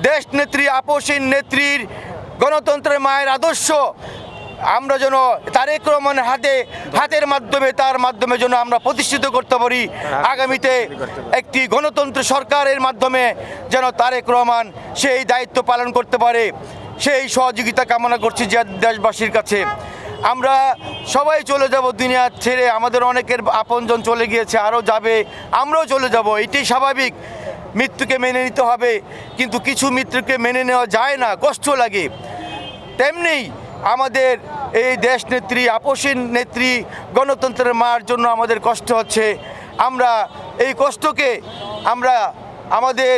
দেশ নেত্রী আপসীন নেত্রীর গণতন্ত্রের মায়ের আদর্শ আমরা যেন তারেক রহমানের হাতের মাধ্যমে তার মাধ্যমে যেন আমরা প্রতিষ্ঠিত করতে পারি। আগামীতে একটি গণতন্ত্র সরকারের মাধ্যমে যেন তারেক রহমান সেই দায়িত্ব পালন করতে পারে, সেই সহযোগিতা কামনা করছি যে দেশবাসীর কাছে। আমরা সবাই চলে যাব দুনিয়া ছেড়ে, আমাদের অনেকের আপনজন চলে গিয়েছে, আরও যাবে, আমরাও চলে যাব, এটাই স্বাভাবিক। মৃত্যুকে মেনে নিতে হবে, কিন্তু কিছু মৃত্যুকে মেনে নেওয়া যায় না, কষ্ট লাগে। তেমনি আমাদের এই দেশ নেত্রী আপসীন নেত্রী গণতন্ত্রের মার জন্য আমাদের কষ্ট হচ্ছে। আমরা এই কষ্টকে আমরা আমাদের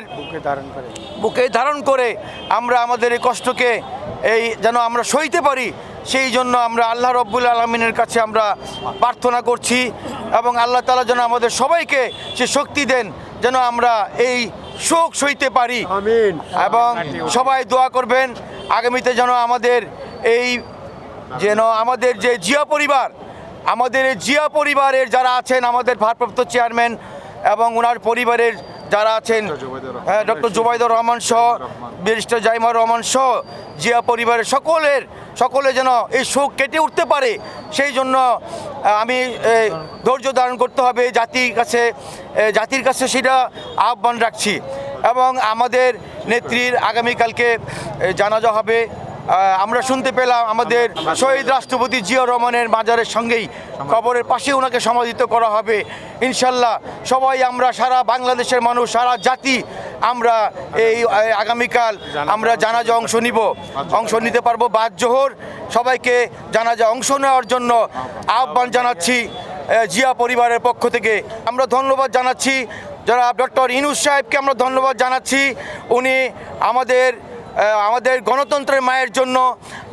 বুকে ধারণ করে আমরা আমাদের এই কষ্টকে যেন আমরা সইতে পারি, সেই জন্য আমরা আল্লাহ রব্বুল আলামিনের কাছে আমরা প্রার্থনা করছি এবং আল্লাহ তাআলা যেন আমাদের সবাইকে সে শক্তি দেন যেন আমরা এই শোক সইতে পারি। আমিন। এবং সবাই দোয়া করবেন আগামীতে যেন আমাদের যে জিয়া পরিবার, আমাদের এই জিয়া পরিবারের যারা আছেন, আমাদের ভারপ্রাপ্ত চেয়ারম্যান এবং ওনার পরিবারের যারা আছেন, ডক্টর জুবাইদুর রহমান সহ, ব্যারিস্টার জাইমা রহমান সহ জিয়া পরিবারের সকলে যেন এই শোক কেটে উঠতে পারে, সেই জন্য আমি ধৈর্য ধারণ করতে হবে জাতির কাছে সেটা আহ্বান রাখছি। এবং আমাদের নেত্রীর আগামীকালকে জানাজা হবে। আমরা শুনতে পেলাম আমাদের শহীদ রাষ্ট্রপতি জিয়া রহমানের মাজারের সঙ্গেই কবরের পাশে ওনাকে সমাধিত করা হবে। ইনশাল্লাহ সবাই আমরা, সারা বাংলাদেশের মানুষ, সারা জাতি আমরা এই আগামীকাল আমরা জানাজা অংশ নিতে পারবো। বাদ জোহর সবাইকে জানাজা অংশ নেওয়ার জন্য আহ্বান জানাচ্ছি জিয়া পরিবারের পক্ষ থেকে। আমরা ধন্যবাদ জানাচ্ছি যারা ডক্টর ইউনূস সাহেবকে আমরা ধন্যবাদ জানাচ্ছি। উনি আমাদের গণতন্ত্রের মায়ের জন্য,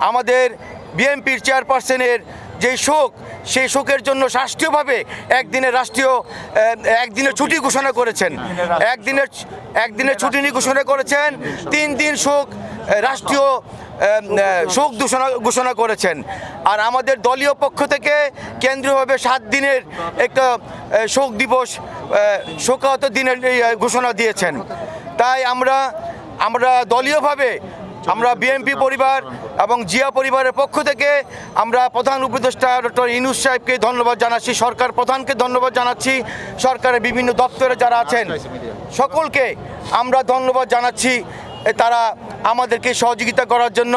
আমাদের বিএনপির চেয়ারপারসনের যে শোক, সেই শোকের জন্য রাষ্ট্রীয়ভাবে একদিনের ছুটি ঘোষণা করেছেন, একদিনের ছুটি ঘোষণা করেছেন, 3 দিন রাষ্ট্রীয় শোক ঘোষণা করেছেন। আর আমাদের দলীয় পক্ষ থেকে কেন্দ্রীয়ভাবে 7 দিনের একটা শোক দিবস, শোকাহত দিনের ঘোষণা দিয়েছেন। তাই আমরা দলীয়ভাবে আমরা বিএনপি পরিবার এবং জিয়া পরিবারের পক্ষ থেকে আমরা প্রধান উপদেষ্টা ডক্টর ইউনূস সাহেবকে ধন্যবাদ জানাচ্ছি, সরকার প্রধানকে ধন্যবাদ জানাচ্ছি, সরকারের বিভিন্ন দপ্তরে যারা আছেন সকলকে আমরা ধন্যবাদ জানাচ্ছি তারা আমাদেরকে সহযোগিতা করার জন্য।